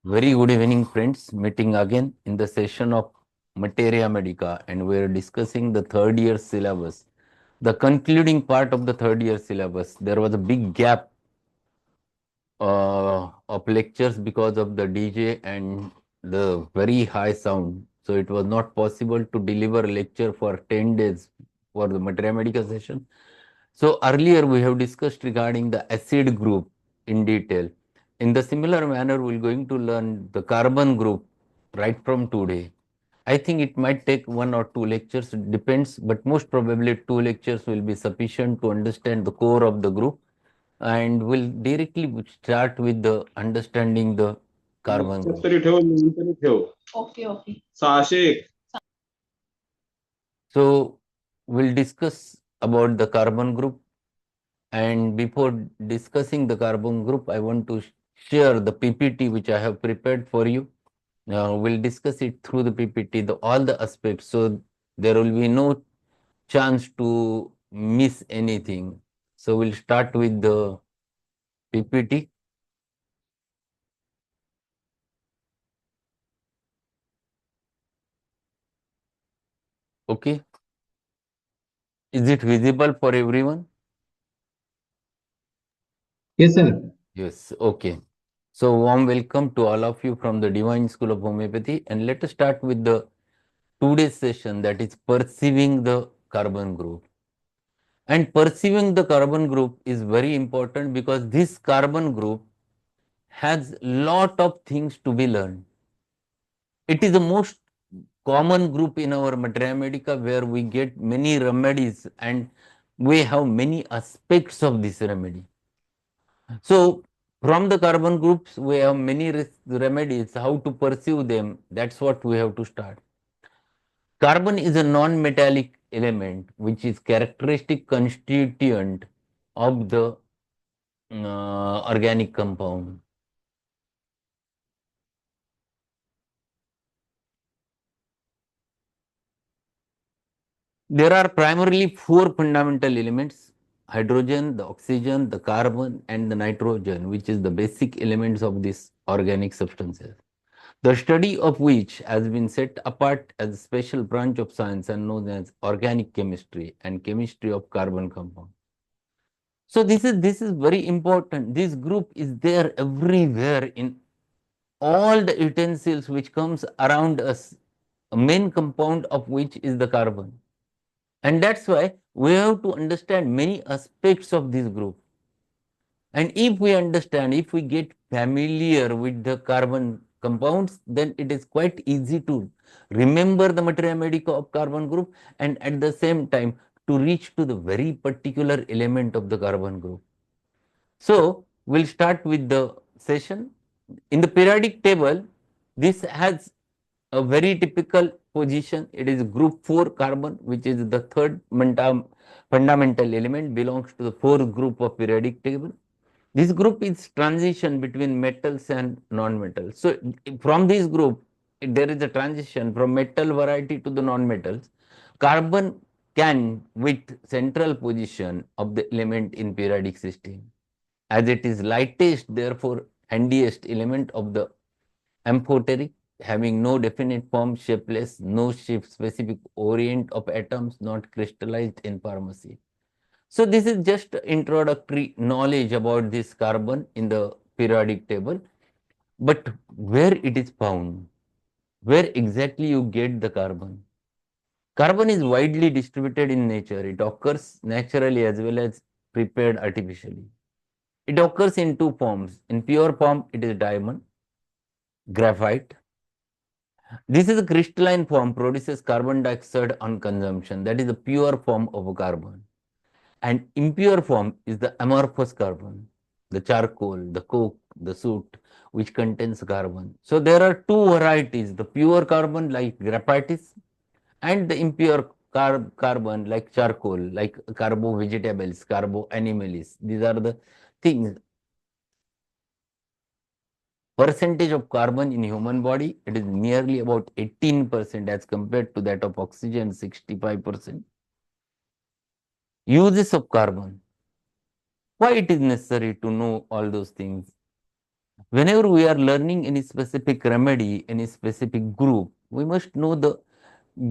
Very good evening, friends. Meeting again in the session of Materia Medica, and we are discussing the third year syllabus. The concluding part of the third year syllabus. There was a big gap of lectures because of the DJ and the very high sound. So it was not possible to deliver a lecture for 10 days for the Materia Medica session. So earlier we have discussed regarding the acid group in detail. In the similar manner, we're going to learn the carbon group right from today. I think it might take one or two lectures, it depends, but most probably two lectures will be sufficient to understand the core of the group, and we'll directly start with the understanding the carbon group. तरी ठेव तरी ठेव. Okay okay. 601. So we'll discuss about the carbon group. And before discussing the carbon group, I want to share the PPT which I have prepared for you. We'll discuss it through the PPT, all the aspects, so there will be no chance to miss anything. So we'll start with the PPT. Okay. Is it visible for everyone? Yes, sir. Yes. Okay. So warm welcome to all of you from the Divine School of Homoeopathy, and let us start with the today's session, that is perceiving the carbon group. And perceiving the carbon group is very important because this carbon group has lot of things to be learned. It is the most common group in our Materia Medica where we get many remedies and we have many aspects of this remedy. So from the carbon groups, we have many remedies, how to pursue them. That's what we have to start. Carbon is a non-metallic element which is characteristic constituent of the organic compound. There are primarily four fundamental elements: hydrogen, the oxygen, the carbon, and the nitrogen, which is the basic elements of these organic substances. The study of which has been set apart as a special branch of science and known as organic chemistry and chemistry of carbon compound. So this is very important. This group is there everywhere in all the utensils which comes around us, a main compound of which is the carbon. And that's why we have to understand many aspects of this group. And if we understand, if we get familiar with the carbon compounds, then it is quite easy to remember the materia medica of carbon group, and at the same time to reach to the very particular element of the carbon group. So we'll start with the session. In the periodic table, this has a very typical position. It is group 4 carbon, which is the third fundamental element, belongs to the fourth group of periodic table. This group is transition between metals and non-metals. So from this group, there is a transition from metal variety to the non-metals. Carbon can with central position of the element in periodic system, as it is lightest, therefore handiest element of the amphoteric, having no definite form, shapeless, no shape specific orient of atoms, not crystallized in pharmacy. So this is just introductory knowledge about this carbon in the periodic table. But where it is found, where exactly you get the carbon? Carbon is widely distributed in nature. It occurs naturally as well as prepared artificially. It occurs in two forms. In pure form, it is diamond, graphite. This is a crystalline form, produces carbon dioxide on consumption. That is the pure form of a carbon. And impure form is the amorphous carbon, the charcoal, the coke, the soot, which contains carbon. So there are two varieties, the pure carbon like graphite and the impure carbon like charcoal, like carbo vegetables, carbo animalis. These are the things. Percentage of carbon in human body, it is nearly about 18% as compared to that of oxygen, 65%. Uses of carbon. Why it is necessary to know all those things? Whenever we are learning any specific remedy, any specific group, we must know the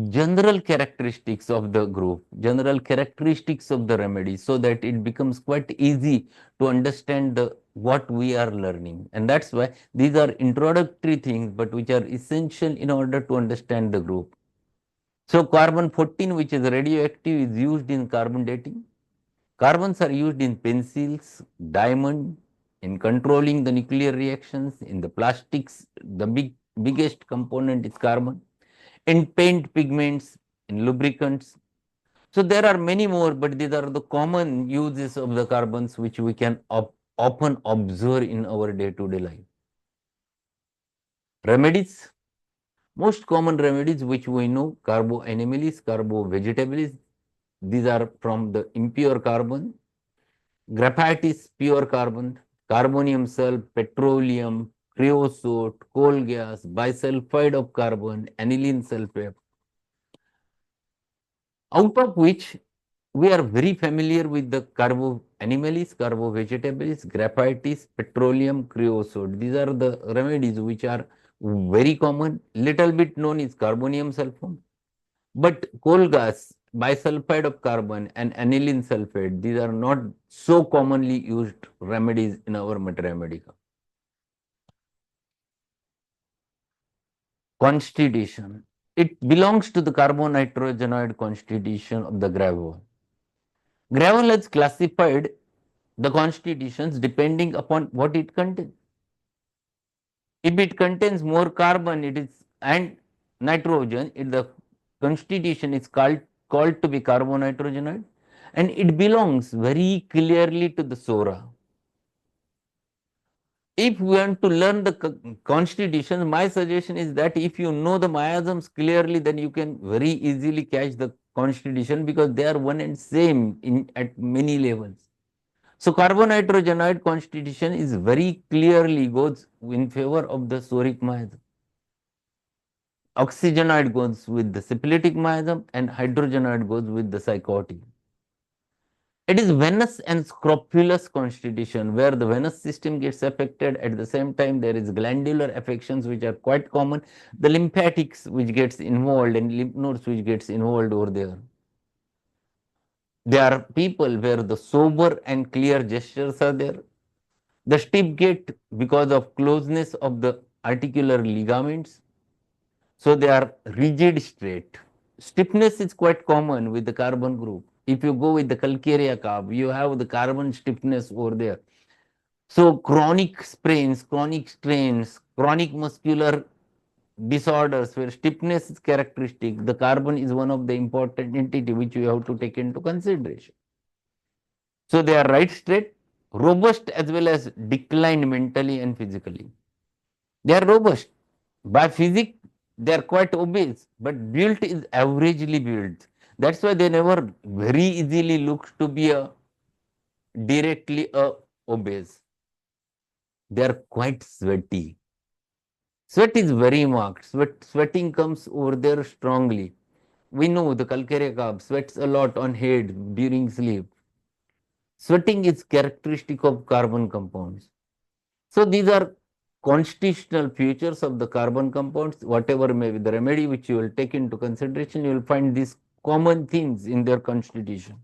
general characteristics of the group, general characteristics of the remedy, so that it becomes quite easy to understand what we are learning. And that's why these are introductory things, but which are essential in order to understand the group. So carbon 14, which is radioactive, is used in carbon dating. Carbons are used in pencils, diamond, in controlling the nuclear reactions, in the plastics, the biggest component is carbon, in paint pigments, in lubricants. So there are many more, but these are the common uses of the carbons which we can often observe in our day-to-day life. Remedies, most common remedies which we know, carboanimelis, carbo-vegetabilis, these are from the impure carbon. Graphite is pure carbon, carbonium salt, petroleum, creosote, coal gas, bisulfide of carbon, aniline sulfate, out of which we are very familiar with the carboanimelis, carbo-vegetabilis, graphites, petroleum, creosote. These are the remedies which are very common, little bit known is carbonium sulfate. But coal gas, bisulfide of carbon, and aniline sulfate, these are not so commonly used remedies in our materia medica. Constitution. It belongs to the carbonitrogenoid constitution of the gravel. Gravel has classified the constitutions depending upon what it contains. If it contains more carbon, it is and nitrogen, the constitution is called to be carbonitrogenoid, and it belongs very clearly to the sora. If we want to learn the constitution, my suggestion is that if you know the miasms clearly, then you can very easily catch the constitution, because they are one and same at many levels. So carbonitrogenoid constitution is very clearly goes in favor of the soric miasm. Oxygenoid goes with the syphilitic miasm, and hydrogenoid goes with the psychotic. It is venous and scrofulous constitution, where the venous system gets affected. At the same time, there is glandular affections which are quite common. The lymphatics which gets involved, and lymph nodes which gets involved over there. There are people where the sober and clear gestures are there. The stiff gait because of closeness of the articular ligaments. So they are rigid straight. Stiffness is quite common with the carbon group. If you go with the calcarea carb, you have the carbon stiffness over there. So chronic sprains, chronic strains, chronic muscular disorders where stiffness is characteristic, the carbon is one of the important entity which you have to take into consideration. So they are right straight, robust as well as declined mentally and physically. They are robust. By physique, they are quite obese, but built is averagely built. That's why they never very easily looks to be a directly obese. They are quite sweaty. Sweat is very marked. Sweating comes over there strongly. We know the calcarea carb sweats a lot on head during sleep. Sweating is characteristic of carbon compounds. So these are constitutional features of the carbon compounds. Whatever may be the remedy which you will take into consideration, you will find these common things in their constitution.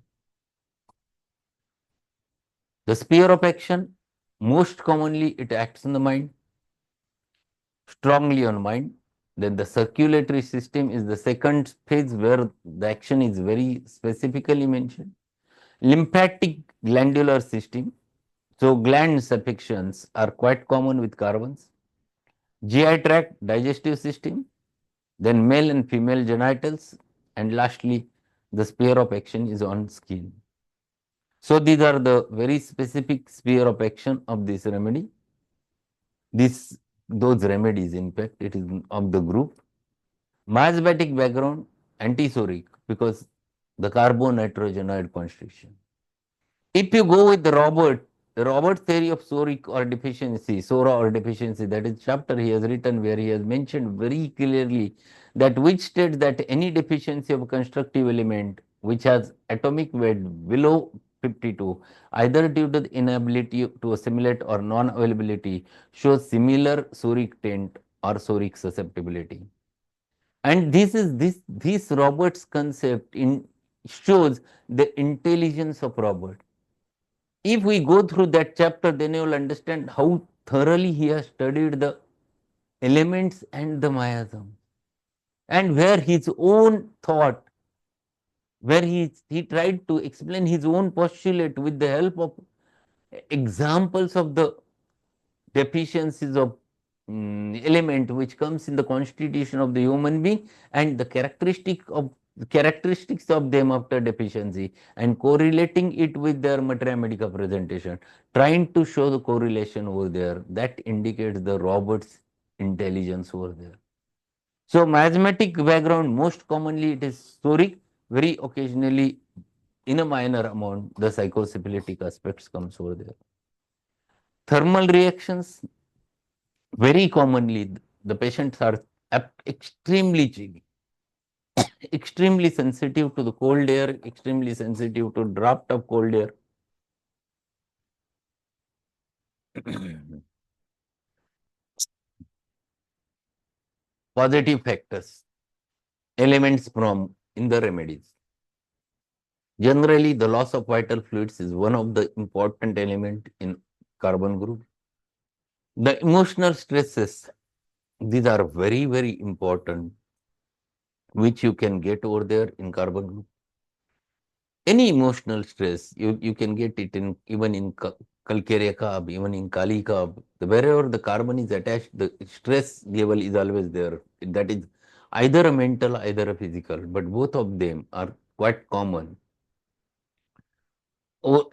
The sphere of action, most commonly it acts on the mind, strongly on mind. Then the circulatory system is the second phase where the action is very specifically mentioned. Lymphatic glandular system. So glands affections are quite common with carbons. GI tract, digestive system, then male and female genitals, and lastly, the sphere of action is on skin. So these are the very specific sphere of action of this remedy. Those remedies, in fact, it is of the group. Miasmatic background, antisoric, because the carbonitrogenoid constriction. If you go with the Robert theory of soric or deficiency, sora or deficiency, that is chapter he has written where he has mentioned very clearly that which states that any deficiency of a constructive element which has atomic weight below 52, either due to the inability to assimilate or non-availability, shows similar soric taint or soric susceptibility. And this Robert's concept in shows the intelligence of Robert. If we go through that chapter, then you will understand how thoroughly he has studied the elements and the miasm, and where his own thought, where he tried to explain his own postulate with the help of examples of the deficiencies of element which comes in the constitution of the human being and the characteristics of them after deficiency, and correlating it with their materia medica presentation, trying to show the correlation over there. That indicates the Robert's intelligence over there. So mathematic background, most commonly it is storic, very occasionally in a minor amount the psychosyphilitic aspects comes over there. Thermal reactions, very commonly the patients are extremely chilly, extremely sensitive to the cold air, extremely sensitive to draft of cold air. Positive factors, elements from in the remedies. Generally, the loss of vital fluids is one of the important element in carbon group. The emotional stresses, these are very, very important, which you can get over there in carbon group. Any emotional stress, you can get it in even in calcarea carb, even in kali carb. Wherever the carbon is attached, the stress level is always there. That is either a mental, either a physical, but both of them are quite common.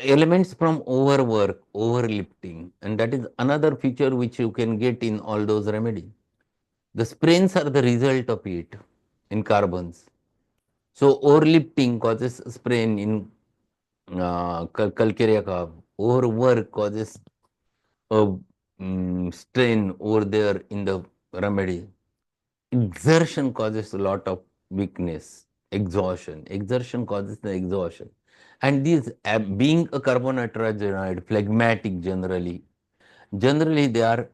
Elements from overwork, overlifting, and that is another feature which you can get in all those remedies. The sprains are the result of it in carbons. So overlifting causes sprain in calcarea carb. Overwork causes a strain over there in the remedy. Exertion causes a lot of weakness, exhaustion. Exertion causes the exhaustion. And these, being a carbonitrogenoid, phlegmatic generally they are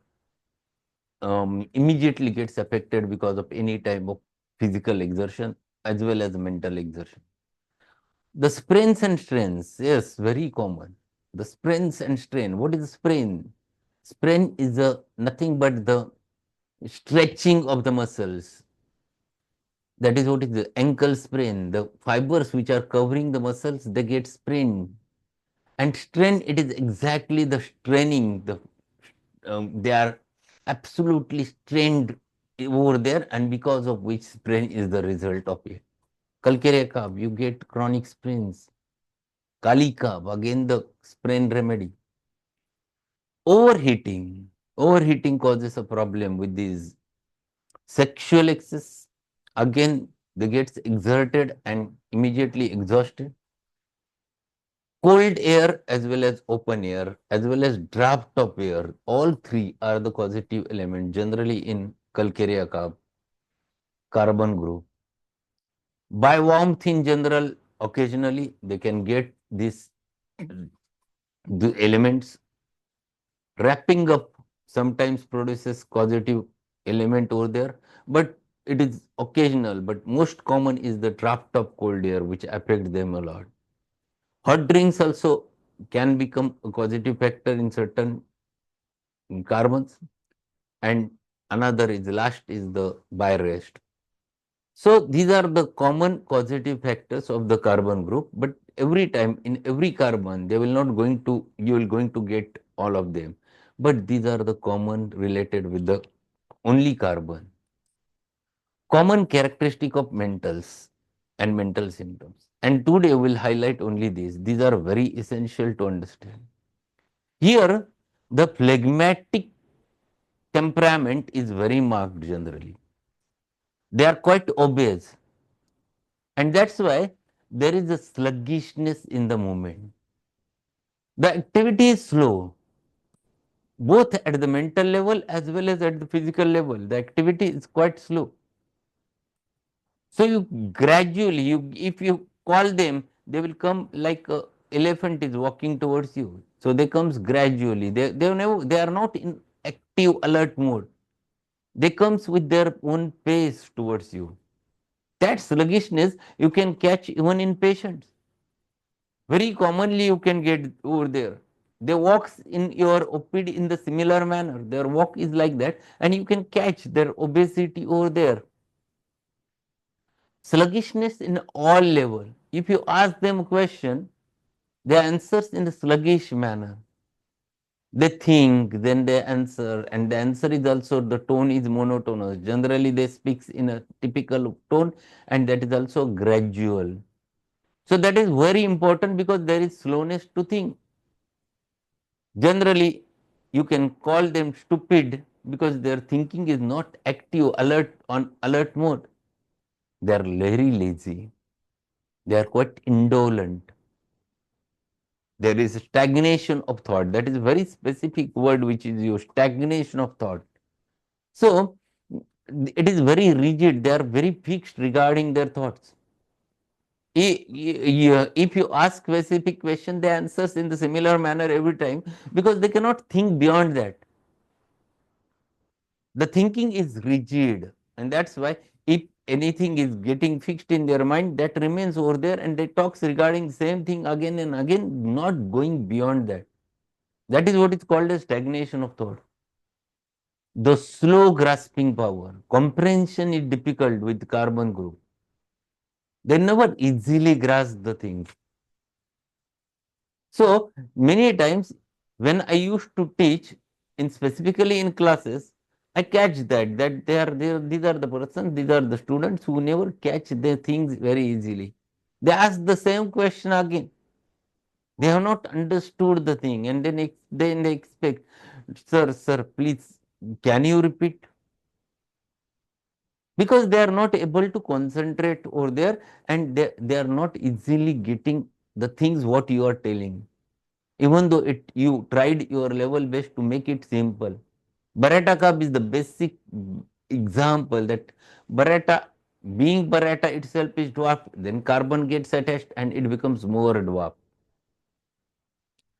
immediately gets affected because of any type of physical exertion as well as mental exertion. The sprains and strains, yes, very common. The sprains and strain. What is sprain? Sprain is nothing but the stretching of the muscles. That is what is the ankle sprain. The fibers which are covering the muscles, they get sprained. And strain, it is exactly the straining. They are absolutely strained over there, and because of which sprain is the result of it. Calcarea carb, you get chronic sprains. Kali carb, again the sprain remedy. Overheating. Overheating causes a problem with these. Sexual excess, again they gets exerted and immediately exhausted. Cold air as well as open air as well as draft of air, all three are the causative element generally in calcarea carb, carbon group. By warmth in general, occasionally they can get these the elements. Wrapping up sometimes produces causative element over there, but it is occasional, but most common is the draft of cold air which affects them a lot. Hot drinks also can become a causative factor in certain carbons, and another is last is the bile rest. So these are the common causative factors of the carbon group, but every time in every carbon they will not going to you will going to get all of them, but these are the common related with the only carbon. Common characteristic of mentals and mental symptoms. And today we'll highlight only these. These are very essential to understand. Here, the phlegmatic temperament is very marked generally. They are quite obese, and that's why there is a sluggishness in the movement. The activity is slow, both at the mental level as well as at the physical level. The activity is quite slow. So you gradually, if you call them, they will come like elephant is walking towards you. So they comes gradually. They are not in active alert mode. They comes with their own pace towards you. That sluggishness you can catch even in patients. Very commonly you can get over there. They walks in your OPD in the similar manner. Their walk is like that, and you can catch their obesity over there. Sluggishness in all level. If you ask them a question, they answers in a sluggish manner. They think, then they answer, and the answer is also the tone is monotonous. Generally, they speaks in a typical tone, and that is also gradual. So that is very important because there is slowness to think. Generally, you can call them stupid because their thinking is not active, alert on alert mode. They are very lazy. They are quite indolent. There is stagnation of thought. That is a very specific word which is used, stagnation of thought. So it is very rigid. They are very fixed regarding their thoughts. If you ask specific question, they answers in the similar manner every time because they cannot think beyond that. The thinking is rigid, and that's why if anything is getting fixed in their mind, that remains over there, and they talks regarding the same thing again and again, not going beyond that. That is what is called as stagnation of thought. The slow grasping power, comprehension is difficult with carbon group. They never easily grasp the thing. So many times when I used to teach in specifically in classes, I catch that these are the persons, these are the students who never catch the things very easily. They ask the same question again. They have not understood the thing, and then they expect, sir, please, can you repeat? Because they are not able to concentrate over there, and they are not easily getting the things what you are telling, even though you tried your level best to make it simple. Barata cup is the basic example that Barata, being Barata itself is dwarf, then carbon gets attached and it becomes more dwarf.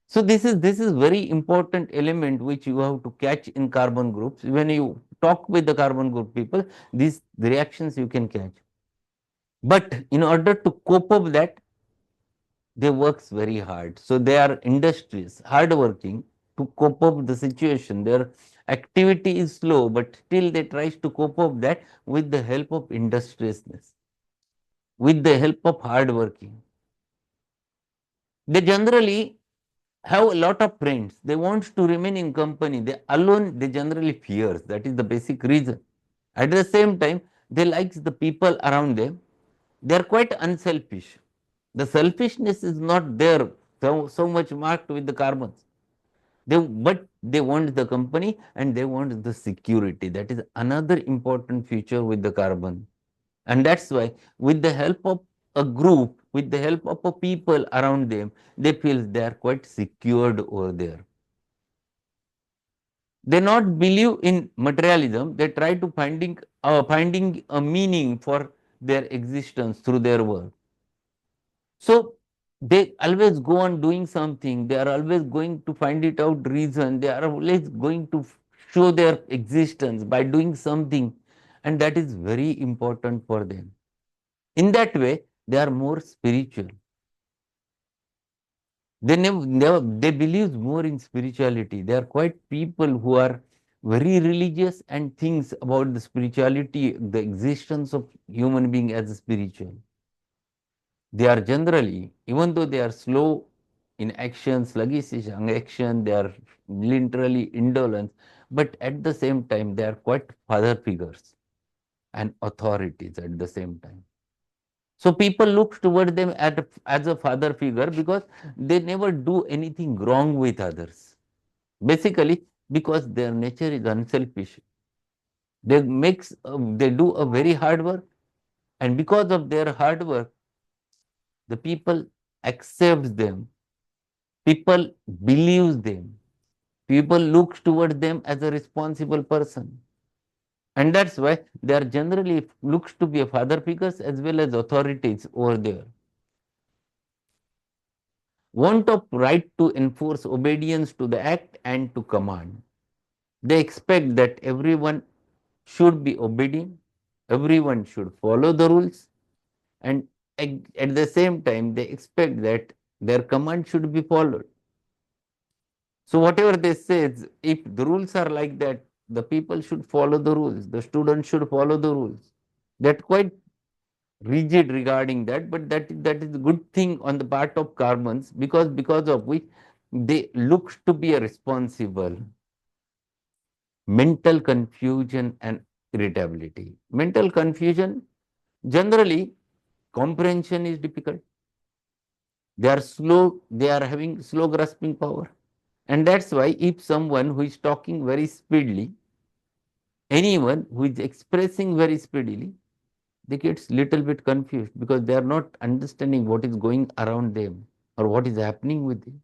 So this is very important element which you have to catch in carbon groups. When you talk with the carbon group people, these reactions you can catch. But in order to cope up that, they works very hard. So they are industrious, hardworking to cope up the situation. Their activity is slow, but still they tries to cope up that with the help of industriousness, with the help of hardworking. They generally have a lot of friends. They want to remain in company. They alone they generally fears. That is the basic reason. At the same time, they likes the people around them. They are quite unselfish. The selfishness is not there so much marked with the carbons. But they want the company and they want the security. That is another important feature with the carbon. And that's why with the help of a group, with the help of a people around them, they feel they are quite secured over there. They not believe in materialism. They try to finding a meaning for their existence through their work. So they always go on doing something. They are always going to find it out reason. They are always going to show their existence by doing something, and that is very important for them. In that way, they are more spiritual. They believe more in spirituality. They are quite people who are very religious and thinks about the spirituality, the existence of human being as spiritual. They are generally, even though they are slow in action, sluggish in action, they are literally indolent, but at the same time, they are quite father figures and authorities at the same time. So people look toward them as a father figure because they never do anything wrong with others. Basically, because their nature is unselfish. They do a very hard work, and because of their hard work, the people accept them. People believe them. People look toward them as a responsible person. And that's why they are generally looks to be a father figures as well as authorities over there. want of right to enforce obedience to the act and to command. They expect that everyone should be obedient, everyone should follow the rules, and at the same time, they expect that their command should be followed. So, whatever they say, if the rules are like that, the people should follow the rules, the students should follow the rules. That quite rigid regarding that, but that is a good thing on the part of Karmans, because of which they look to be a responsible. Mental confusion and irritability. Mental confusion, generally comprehension is difficult. They are slow, they are having slow grasping power. And that's why if someone who is talking very speedily, anyone who is expressing very speedily, they get little bit confused because they are not understanding what is going around them or what is happening with them.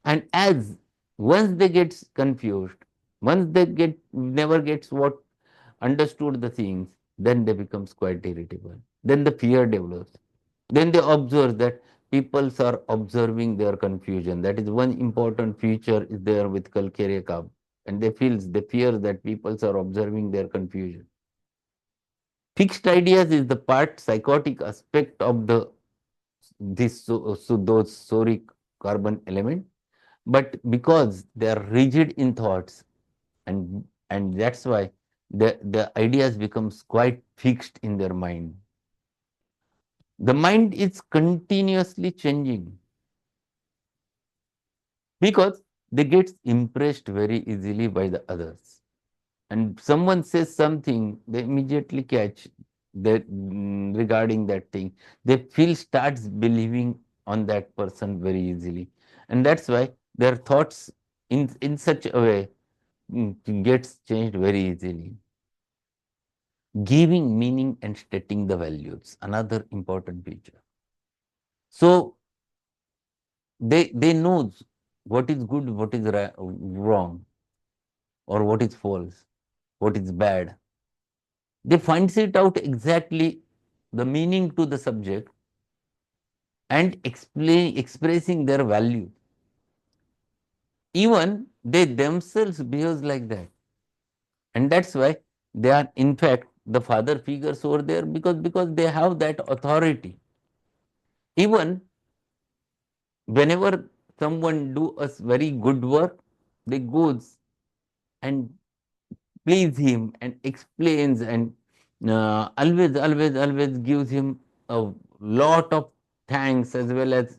And as once they get confused, once they get never gets what understood the things, then they becomes quite irritable. Then the fear develops. Then they observe that people are observing their confusion. That is one important feature is there with Kalkerya, and they fear that people are observing their confusion. Fixed ideas is the part psychotic aspect of the those soric carbon element, but because they are rigid in thoughts, and that's why the ideas becomes quite fixed in their mind. The mind is continuously changing because they get impressed very easily by the others. And someone says something, they immediately catch that regarding that thing. They feel starts believing on that person very easily, and that's why their thoughts in such a way gets changed very easily. Giving meaning and stating the values, another important feature. So they knows what is good, what is wrong, or what is false, what is bad. They finds it out exactly the meaning to the subject and expressing their value. Even they themselves behaves like that, and that's why they are in fact the father figures over there because they have that authority. Even whenever someone do a very good work, they goes and please him and explains and always gives him a lot of thanks as well as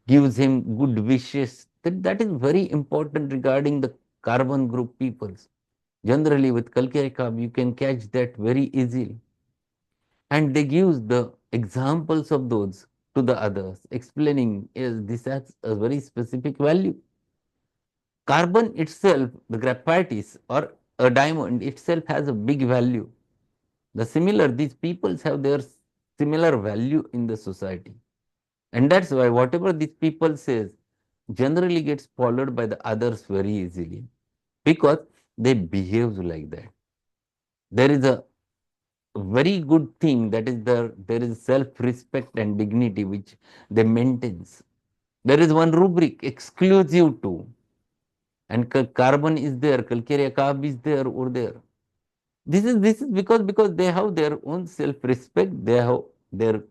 gives him good wishes. That is very important regarding the carbon group peoples. Generally with Kalkarika, you can catch that very easily. And they give the examples of those to the others, explaining is this has a very specific value. Carbon itself, the graphite is, or a diamond itself has a big value. These peoples have their similar value in the society. And that's why whatever these people says generally gets followed by the others very easily because they behave like that. There is a very good thing that is there is self-respect and dignity which they maintains. There is one rubric exclusive to, and carbon is there, calcarea carb is there or there. This is because they have their own self-respect, they have their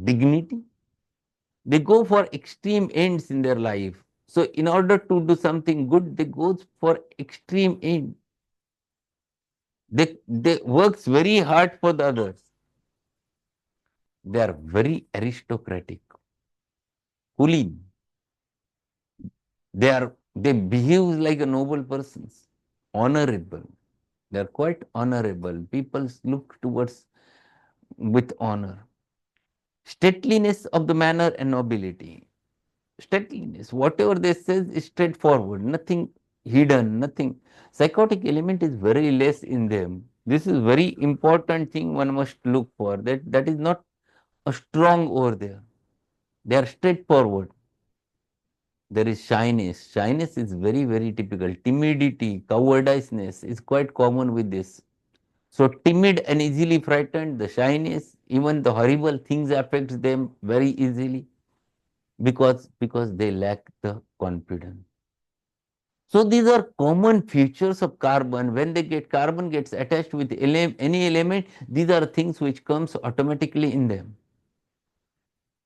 dignity. They go for extreme ends in their life. So in order to do something good, they go for extreme end. They works very hard for the others. They are very aristocratic, clean. They behave like a noble persons, honorable. They are quite honorable. People look towards with honor. Stateliness of the manner and nobility. Stateliness, whatever they say is straightforward, nothing hidden, nothing. Psychotic element is very less in them. This is very important thing one must look for. That is not a strong over there. They are straightforward. There is shyness. Shyness is very typical. Timidity, cowardiceness is quite common with this. So timid and easily frightened, the shyness, even the horrible things affects them very easily. because they lack the confidence. So these are common features of carbon. When carbon gets attached with any element, these are things which comes automatically in them.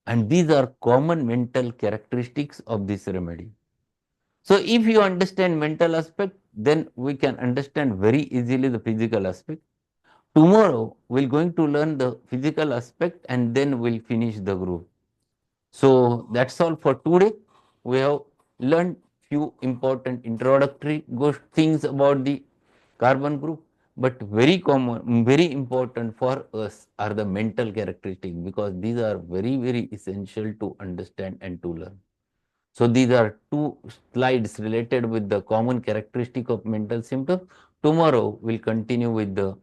And these are common mental characteristics of this remedy. So if you understand mental aspect, then we can understand very easily the physical aspect. Tomorrow, we're going to learn the physical aspect and then we'll finish the group. So that's all for today. We have learned few important introductory things about the carbon group, but very common, very important for us are the mental characteristics, because these are very, very essential to understand and to learn. So these are two slides related with the common characteristic of mental symptoms. Tomorrow we'll continue with the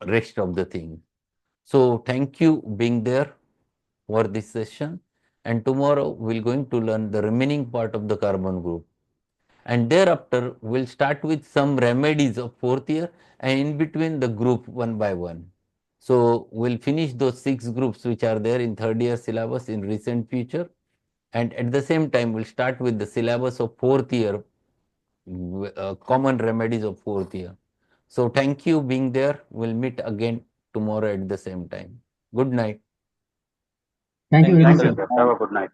rest of the things. So thank you being there for this session, and tomorrow we're going to learn the remaining part of the carbon group, and thereafter we'll start with some remedies of fourth year, and in between the group one by one. So we'll finish those 6 groups which are there in third year syllabus in recent future, and at the same time we'll start with the syllabus of fourth year, common remedies of fourth year. So thank you being there. We'll meet again tomorrow at the same time. Good night. Thank you Thank very you, much, sir. sir. Have a good night.